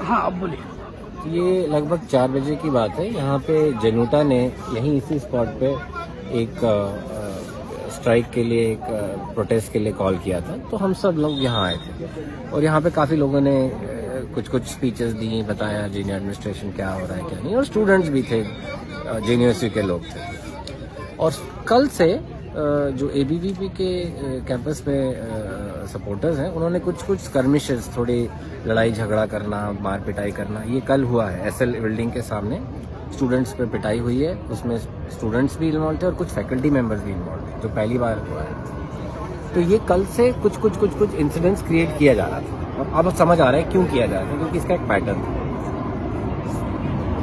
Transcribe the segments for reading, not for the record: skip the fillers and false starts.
हाँ अब बोलिए। ये लगभग 4 बजे की बात है। यहाँ पे जनूटा ने यहीं इसी स्पॉट पे एक स्ट्राइक के लिए, एक प्रोटेस्ट के लिए कॉल किया था। तो हम सब लोग यहाँ आए थे और यहाँ पे काफ़ी लोगों ने कुछ स्पीचेस दी, बताया जेएनयू एडमिनिस्ट्रेशन क्या हो रहा है क्या नहीं, और स्टूडेंट्स भी थे, जेएनयू के लोग थे। और कल से जो एबीवीपी के कैंपस पे सपोर्टर्स हैं, उन्होंने कुछ स्कर्मिशेस, थोड़ी लड़ाई झगड़ा करना, मार पिटाई करना, ये कल हुआ है। एसएल बिल्डिंग के सामने स्टूडेंट्स पे पिटाई हुई है। उसमें स्टूडेंट्स भी इन्वॉल्व थे और कुछ फैकल्टी मेंबर्स भी इन्वॉल्व थे, जो पहली बार हुआ है। तो ये कल से कुछ इंसिडेंट्स क्रिएट किया जा रहा था। अब समझ आ रहा है क्यों किया जा रहा है, क्योंकि इसका एक पैटर्न था।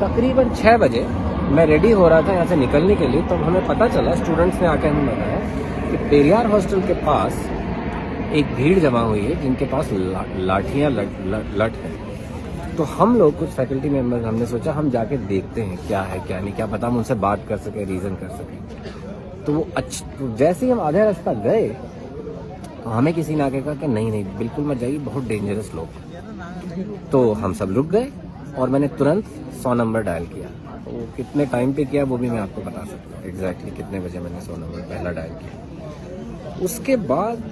तकरीबन 6 बजे मैं रेडी हो रहा था यहाँ से निकलने के लिए, तब हमें पता चला, स्टूडेंट्स ने आकर हमें बताया कि पेरियार हॉस्टल के पास एक भीड़ जमा हुई है जिनके पास लाठियाँ लट है। तो हम लोग कुछ फैकल्टी मेंबर्स, हमने सोचा हम जाके देखते हैं क्या है क्या नहीं, क्या पता हम उनसे बात कर सके, रीज़न कर सके। तो वो तो जैसे ही हम आधे रास्ता गए तो हमें किसी ने आके कहा कि नहीं बिल्कुल मत जाइए, बहुत डेंजरस लोग। तो हम सब रुक गए और मैंने तुरंत 100 नंबर डायल किया। वो कितने टाइम पे किया वो भी मैं आपको बता सकता हूँ, एग्जैक्टली कितने बजे मैंने 100 नंबर पहला डायल किया। उसके बाद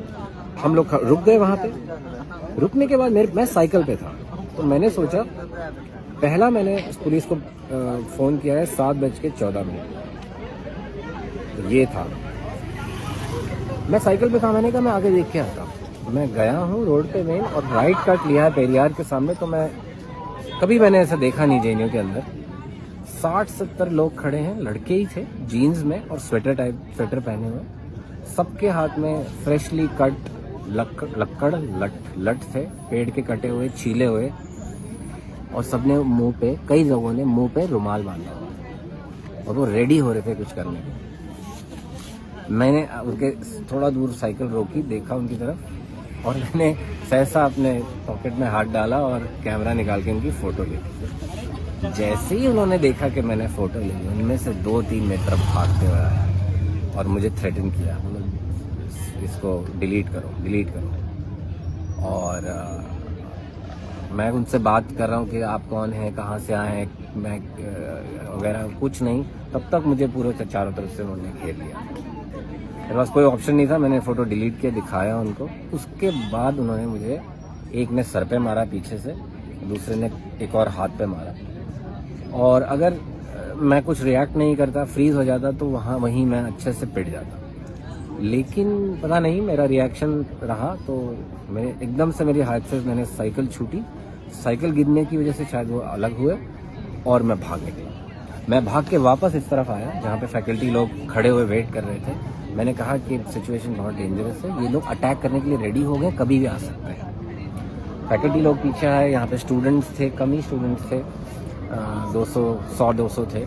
हम लोग रुक गए वहाँ पे। रुकने के बाद मैं साइकिल पे था, तो मैंने सोचा, पहला मैंने पुलिस को फ़ोन किया है 7:14। तो ये था, मैं साइकिल पे था। मैंने कहा मैं आगे देख के आता हूँ। मैं गया हूँ रोड पे मेन, और राइट कट लिया है पेरियार के सामने। तो कभी मैंने ऐसा देखा नहीं जेएनयू के अंदर। 60-70 लोग खड़े हैं, लड़के ही थे, जीन्स में और स्वेटर पहने हुए। सबके हाथ में फ्रेशली कट लट थे, पेड़ के कटे हुए, छीले हुए, और सबने मुंह पे, कई लोगों ने मुंह पे रुमाल बांधा हुआ, और वो रेडी हो रहे थे कुछ करने के। मैंने उनके थोड़ा दूर साइकिल रोकी, देखा उनकी तरफ, और मैंने सहसा अपने पॉकेट में हाथ डाला और कैमरा निकाल के उनकी फ़ोटो ली। जैसे ही उन्होंने देखा कि मैंने फ़ोटो ली, उनमें से 2-3 मेरी तरफ भागते हुए आए और मुझे थ्रेटन किया, इसको डिलीट करो। और मैं उनसे बात कर रहा हूँ कि आप कौन हैं, कहाँ से आए हैं, मैं वगैरह कुछ नहीं। तब तक मुझे पूरे चारों तरफ से उन्होंने घेर लिया। मेरे पास कोई ऑप्शन नहीं था, मैंने फ़ोटो डिलीट किया, दिखाया उनको। उसके बाद उन्होंने मुझे, एक ने सर पे मारा पीछे से, दूसरे ने एक और हाथ पे मारा। और अगर मैं कुछ रिएक्ट नहीं करता, फ्रीज हो जाता, तो वहीं मैं अच्छे से पिट जाता। लेकिन पता नहीं मेरा रिएक्शन रहा, तो मैंने एकदम से, मेरी हाथ से मैंने साइकिल छूटी। साइकिल गिरने की वजह से शायद वो अलग हुए और मैं भाग निकला। मैं भाग के वापस इस तरफ आया जहाँ पे फैकल्टी लोग खड़े हुए वेट कर रहे थे। मैंने कहा कि सिचुएशन बहुत डेंजरस है, ये लोग अटैक करने के लिए रेडी हो गए, कभी भी आ सकते हैं। फैकल्टी लोग पीछे आए, यहाँ पे स्टूडेंट्स थे, कम ही स्टूडेंट्स थे, 100-200 थे।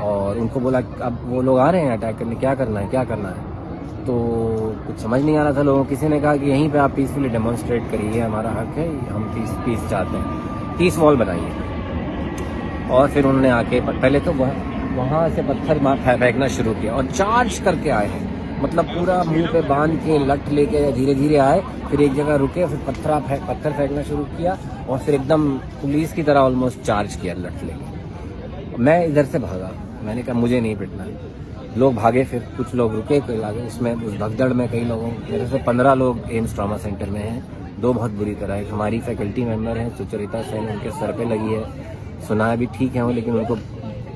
और उनको बोला अब वो लोग आ रहे हैं अटैक करने, क्या करना है। तो कुछ समझ नहीं आ रहा था लोगों को। किसी ने कहा कि यहीं पे आप पीसफुली डेमोन्स्ट्रेट करिए, हमारा हक है, हम पीस चाहते हैं, पीस वॉल बनाइए। और फिर उन्होंने आके पहले तो वहाँ से पत्थर फेंकना शुरू किया और चार्ज करके आए हैं, मतलब पूरा मुंह पे बांध के लट लेके धीरे आए, फिर एक जगह रुके, फिर पत्थर फेंकना शुरू किया, और फिर एकदम पुलिस की तरह ऑलमोस्ट चार्ज किया लट लेके। मैं इधर से भागा, मैंने कहा मुझे नहीं पिटना। लोग भागे, फिर कुछ लोग रुके, कोई लागे। उसमें उस भगदड़ में कई लोगों, मेरे से 15 लोग एम्स ट्रॉमा सेंटर में हैं, 2 बहुत बुरी तरह। एक हमारी फैकल्टी मेंबर हैं सुचरिता सेन, उनके सर पे लगी है, सुना है भी ठीक है वो, लेकिन उनको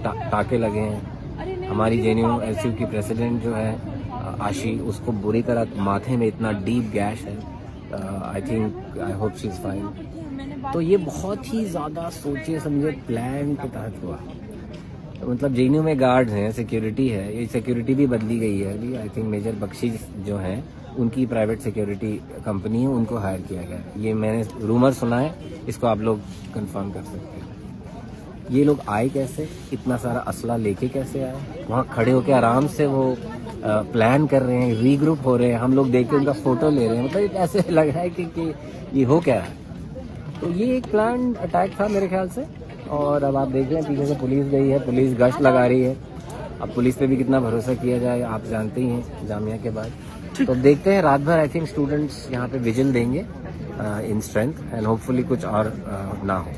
टाके लगे हैं। हमारी जेएनयू एसयू की प्रेसिडेंट जो है आशी, उसको बुरी तरह माथे में इतना डीप गैश है। I hope she is fine. तो ये बहुत ही ज़्यादा सोचे समझे प्लान के तहत हुआ। मतलब जेएनयू में गार्ड्स हैं, सिक्योरिटी है, ये सिक्योरिटी भी बदली गई है अभी। आई थिंक मेजर बख्शी जो हैं, उनकी प्राइवेट सिक्योरिटी कंपनी है, उनको हायर किया गया। ये मैंने रूमर सुना है, इसको आप लोग कंफर्म कर सकते हैं। ये लोग आए कैसे, इतना सारा असला लेके कैसे आए, वहाँ खड़े होकर आराम से वो प्लान कर रहे हैं, रीग्रुप हो रहे हैं, हम लोग देख के उनका फोटो ले रहे हैं। मतलब ऐसे लग रहा है कि ये हो क्या है। तो ये एक प्लान अटैक था मेरे ख्याल से। और अब आप देख लें, पीछे से पुलिस गई है, पुलिस गश्त लगा रही है। अब पुलिस पे भी कितना भरोसा किया जाए, आप जानते ही हैं जामिया के बाद। तो देखते हैं रात भर। आई थिंक स्टूडेंट्स यहाँ पे विजिल देंगे इन स्ट्रेंथ, एंड होपफुली कुछ और ना हो।